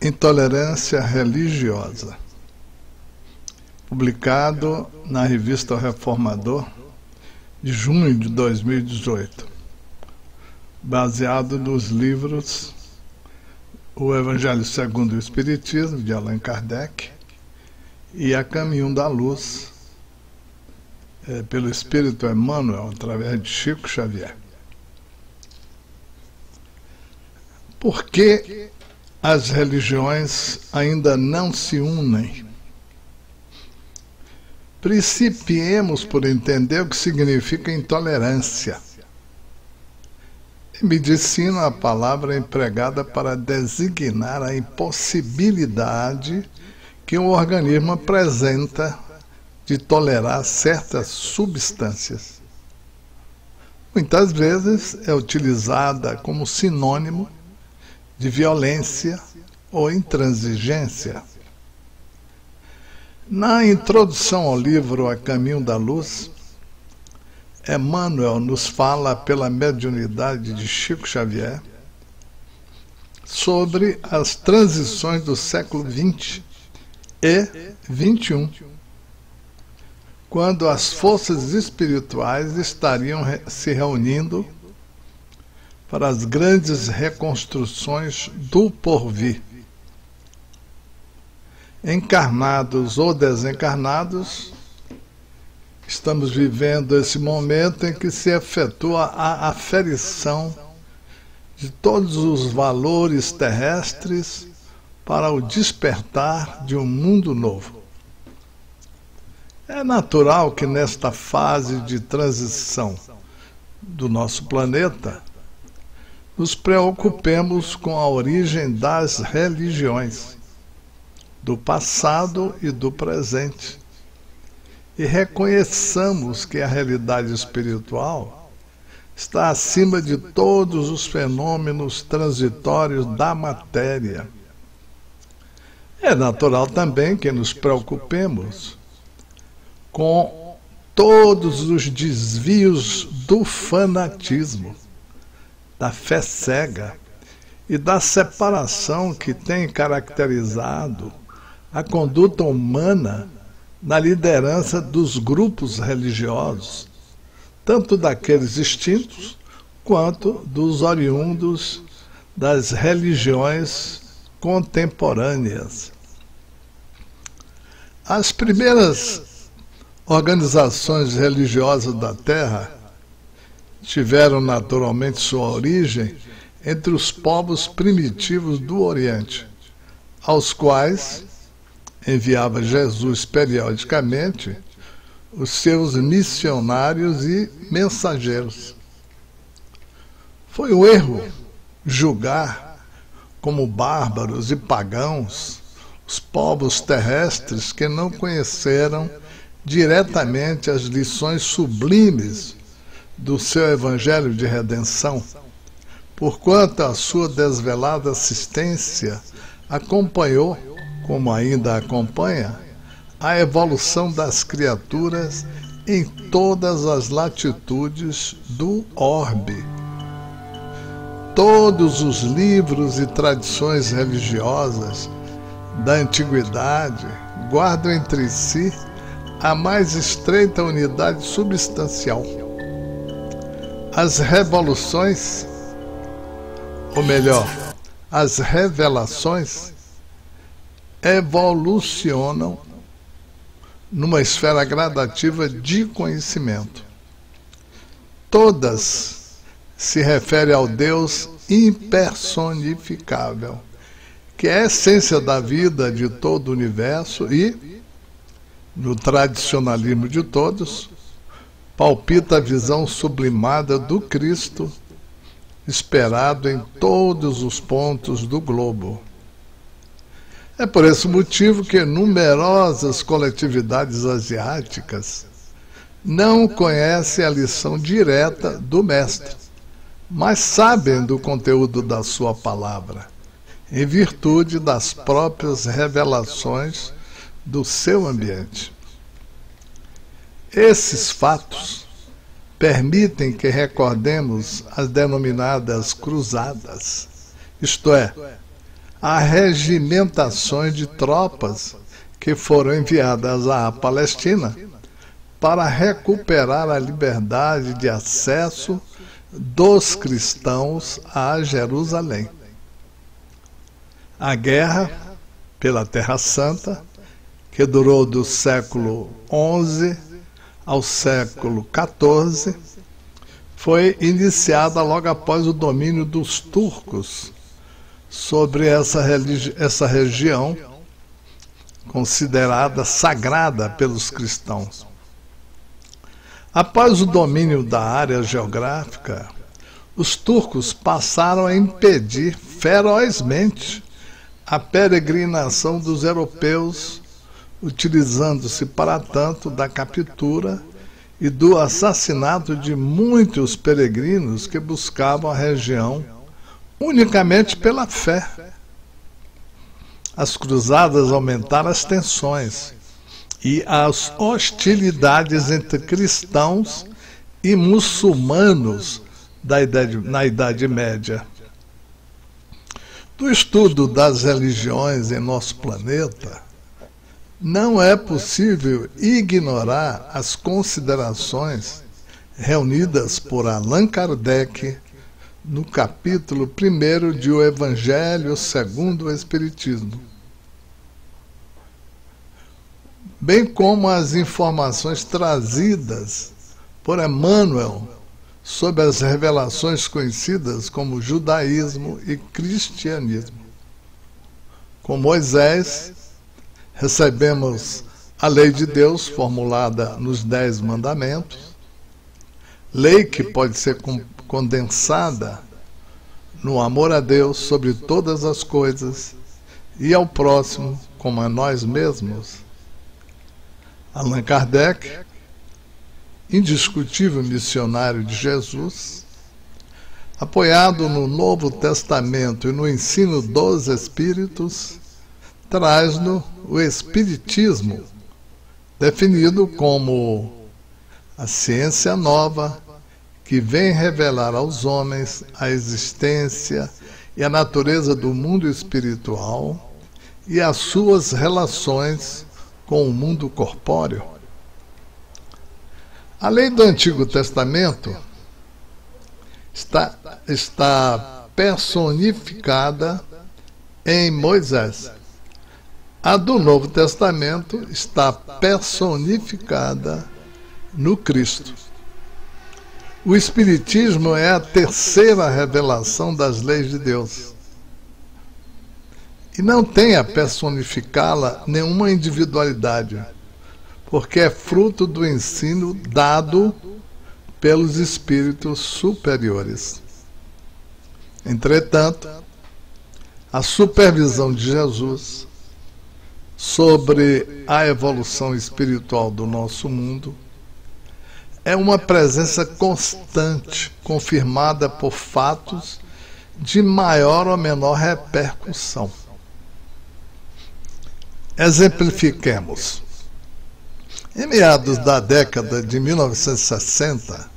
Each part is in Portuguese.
Intolerância religiosa, publicado na revista O Reformador, de junho de 2018, baseado nos livros O Evangelho segundo o Espiritismo, de Allan Kardec, e A Caminho da Luz, pelo Espírito Emmanuel, através de Chico Xavier. Por que as religiões ainda não se unem? Principiemos por entender o que significa intolerância. Em medicina, a palavra é empregada para designar a impossibilidade que o organismo apresenta de tolerar certas substâncias. Muitas vezes é utilizada como sinônimo de violência ou intransigência. Na introdução ao livro A Caminho da Luz, Emmanuel nos fala pela mediunidade de Chico Xavier sobre as transições do século XX e XXI, quando as forças espirituais estariam se reunindo para as grandes reconstruções do porvir. Encarnados ou desencarnados, estamos vivendo esse momento em que se efetua a aferição de todos os valores terrestres para o despertar de um mundo novo. É natural que nesta fase de transição do nosso planeta, nos preocupemos com a origem das religiões, do passado e do presente, e reconheçamos que a realidade espiritual está acima de todos os fenômenos transitórios da matéria. É natural também que nos preocupemos com todos os desvios do fanatismo, da fé cega e da separação que tem caracterizado a conduta humana na liderança dos grupos religiosos, tanto daqueles extintos quanto dos oriundos das religiões contemporâneas. As primeiras organizações religiosas da Terra tiveram naturalmente sua origem entre os povos primitivos do Oriente, aos quais enviava Jesus periodicamente os seus missionários e mensageiros. Foi um erro julgar como bárbaros e pagãos os povos terrestres que não conheceram diretamente as lições sublimes do seu Evangelho de redenção, porquanto a sua desvelada assistência acompanhou, como ainda acompanha, a evolução das criaturas em todas as latitudes do orbe. Todos os livros e tradições religiosas da antiguidade guardam entre si a mais estreita unidade substancial. As revoluções, ou melhor, as revelações, evolucionam numa esfera gradativa de conhecimento. Todas se referem ao Deus impersonificável, que é a essência da vida de todo o universo e, no tradicionalismo de todos, palpita a visão sublimada do Cristo, esperado em todos os pontos do globo. É por esse motivo que numerosas coletividades asiáticas não conhecem a lição direta do Mestre, mas sabem do conteúdo da sua palavra, em virtude das próprias revelações do seu ambiente. Esses fatos permitem que recordemos as denominadas cruzadas, isto é, regimentações de tropas que foram enviadas à Palestina para recuperar a liberdade de acesso dos cristãos a Jerusalém. A guerra pela Terra Santa, que durou do século XI ao século XIV, foi iniciada logo após o domínio dos turcos sobre essa região considerada sagrada pelos cristãos. Após o domínio da área geográfica, os turcos passaram a impedir ferozmente a peregrinação dos europeus, utilizando-se para tanto da captura e do assassinato de muitos peregrinos que buscavam a região unicamente pela fé. As cruzadas aumentaram as tensões e as hostilidades entre cristãos e muçulmanos na Idade Média. Do estudo das religiões em nosso planeta, não é possível ignorar as considerações reunidas por Allan Kardec no capítulo 1 de O Evangelho segundo o Espiritismo, bem como as informações trazidas por Emmanuel sobre as revelações conhecidas como judaísmo e cristianismo. Com Moisés, recebemos a lei de Deus formulada nos 10 mandamentos, lei que pode ser condensada no amor a Deus sobre todas as coisas e ao próximo como a nós mesmos. Allan Kardec, indiscutível missionário de Jesus, apoiado no Novo Testamento e no ensino dos Espíritos, traz-nos o Espiritismo, definido como a ciência nova que vem revelar aos homens a existência e a natureza do mundo espiritual e as suas relações com o mundo corpóreo. A lei do Antigo Testamento está personificada em Moisés. A do Novo Testamento está personificada no Cristo. O Espiritismo é a terceira revelação das leis de Deus. E não tem a personificá-la nenhuma individualidade, porque é fruto do ensino dado pelos espíritos superiores. Entretanto, a supervisão de Jesus sobre a evolução espiritual do nosso mundo é uma presença constante, confirmada por fatos de maior ou menor repercussão. Exemplifiquemos. Em meados da década de 1960,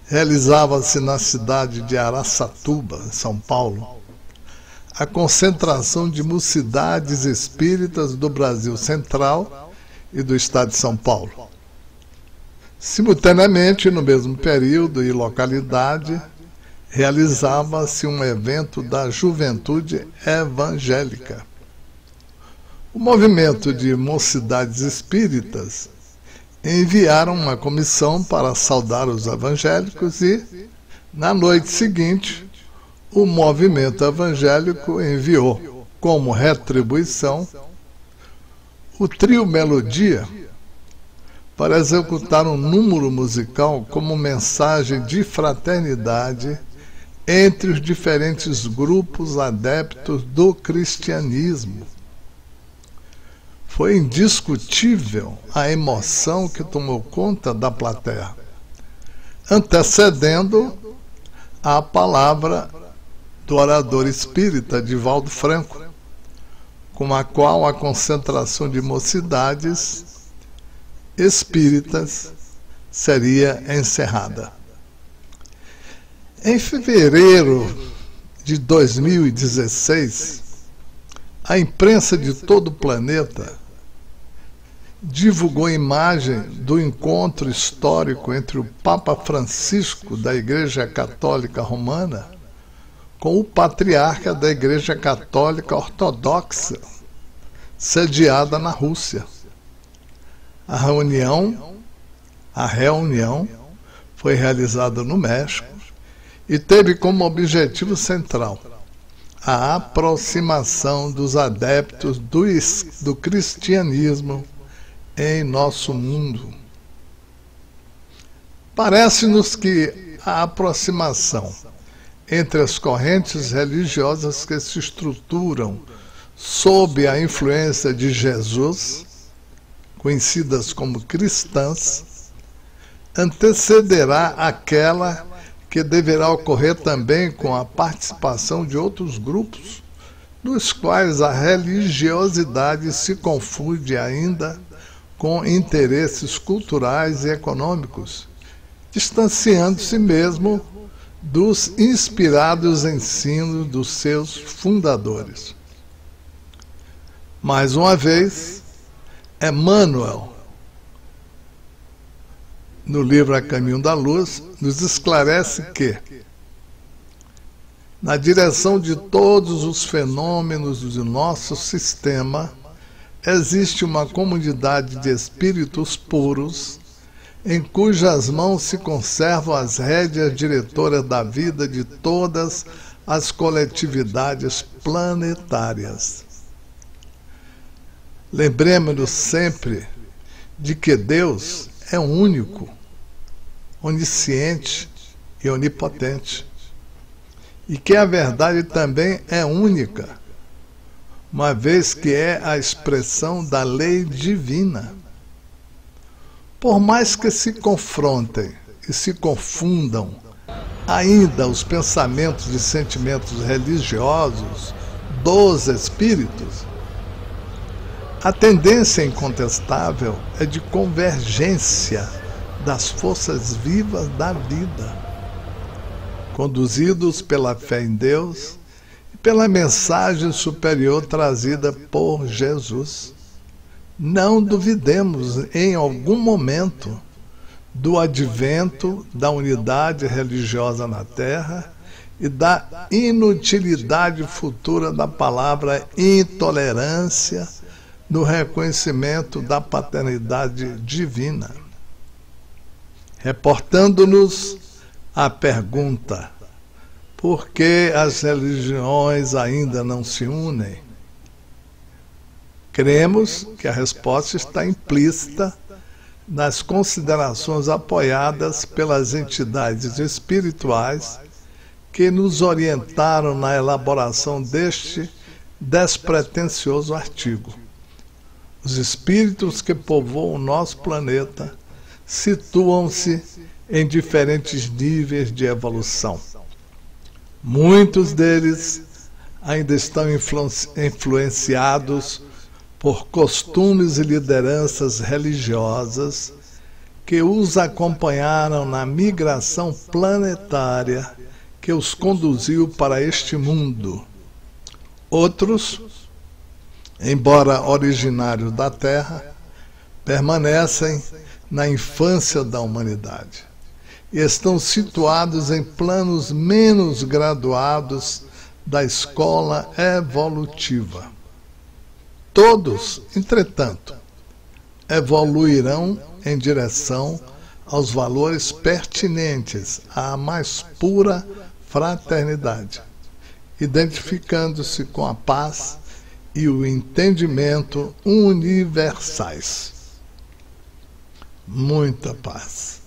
realizava-se na cidade de Araçatuba, São Paulo, a concentração de mocidades espíritas do Brasil Central e do estado de São Paulo. Simultaneamente, no mesmo período e localidade, realizava-se um evento da juventude evangélica. O movimento de mocidades espíritas enviaram uma comissão para saudar os evangélicos e, na noite seguinte, o movimento evangélico enviou, como retribuição, o trio Melodia para executar um número musical como mensagem de fraternidade entre os diferentes grupos adeptos do cristianismo. Foi indiscutível a emoção que tomou conta da plateia, antecedendo a palavra do orador espírita Divaldo Franco, com a qual a concentração de mocidades espíritas seria encerrada. Em fevereiro de 2016, A imprensa de todo o planeta divulgou imagem do encontro histórico entre o Papa Francisco da Igreja Católica Romana com o patriarca da Igreja Católica Ortodoxa, sediada na Rússia. A reunião foi realizada no México e teve como objetivo central a aproximação dos adeptos do cristianismo em nosso mundo. Parece-nos que a aproximação entre as correntes religiosas que se estruturam sob a influência de Jesus, conhecidas como cristãs, antecederá aquela que deverá ocorrer também com a participação de outros grupos, nos quais a religiosidade se confunde ainda com interesses culturais e econômicos, distanciando-se mesmo dos inspirados ensinos dos seus fundadores. Mais uma vez, Emmanuel, no livro A Caminho da Luz, nos esclarece que, na direção de todos os fenômenos do nosso sistema, existe uma comunidade de espíritos puros, em cujas mãos se conservam as rédeas diretoras da vida de todas as coletividades planetárias. Lembremos-nos sempre de que Deus é único, onisciente e onipotente, e que a verdade também é única, uma vez que é a expressão da lei divina. Por mais que se confrontem e se confundam ainda os pensamentos e sentimentos religiosos dos espíritos, a tendência incontestável é de convergência das forças vivas da vida, conduzidos pela fé em Deus e pela mensagem superior trazida por Jesus. Não duvidemos em algum momento do advento da unidade religiosa na Terra e da inutilidade futura da palavra intolerância no reconhecimento da paternidade divina. Reportando-nos a pergunta: por que as religiões ainda não se unem? Cremos que a resposta está implícita nas considerações apoiadas pelas entidades espirituais que nos orientaram na elaboração deste despretensioso artigo. Os espíritos que povoam o nosso planeta situam-se em diferentes níveis de evolução. Muitos deles ainda estão influenciados por costumes e lideranças religiosas que os acompanharam na migração planetária que os conduziu para este mundo. Outros, embora originários da Terra, permanecem na infância da humanidade e estão situados em planos menos graduados da escola evolutiva. Todos, entretanto, evoluirão em direção aos valores pertinentes à mais pura fraternidade, identificando-se com a paz e o entendimento universais. Muita paz.